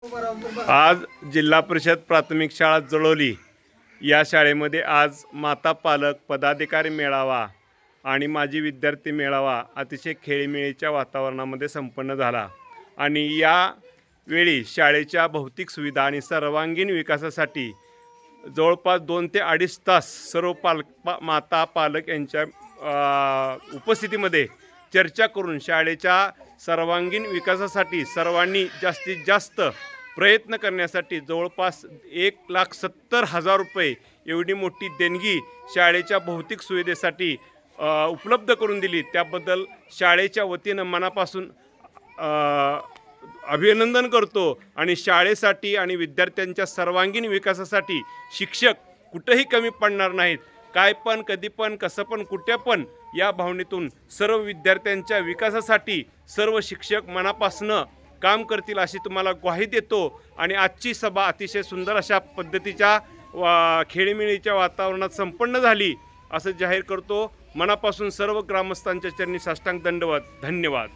आज जिल्हा परिषद प्राथमिक शाळा जळोली या शाळेमध्ये आज माता पालक पदाधिकारी मेळावा आणि माजी विद्यार्थी मेळावा अतिशय खेळीमेळीच्या वातावरणामध्ये संपन्न झाला। आणि या वेळी शाळेच्या भौतिक सुविधा आणि सर्वांगीण विकासासाठी जवळपास 2 ते 2.5 तास सर्व माता पालक यांच्या उपस्थितीमध्ये चर्चा करून शाळेच्या सर्वांगीण विकासासाठी सर्वांनी जास्तीत जास्त प्रयत्न करण्यासाठी जवळपास 1,70,000 रुपये एवढी मोठी देणगी शाळेच्या भौतिक सुविधेसाठी उपलब्ध करून दिली। त्याबद्दल शाळेच्या वतीनं मनापासून अभिनंदन करतो। आणि शाळेसाठी आणि विद्यार्थ्यांच्या सर्वांगीण विकासासाठी शिक्षक कुठेही कमी पडणार नाहीत। काय पण कधी पण कसं पण कुठे पण या भावनेतून सर्व विद्यार्थ्यांच्या विकासासाठी सर्व शिक्षक मनापासून काम करतील अशी तुम्हाला ग्वाही देतो। आणि आजची सभा अतिशय सुंदर अशा पद्धतीच्या खेळीमेळीच्या वातावरणात संपन्न झाली असं जाहीर करतो। मनापासून सर्व ग्रामस्थांच्या चरणी साष्टांग दंडवत धन्यवाद।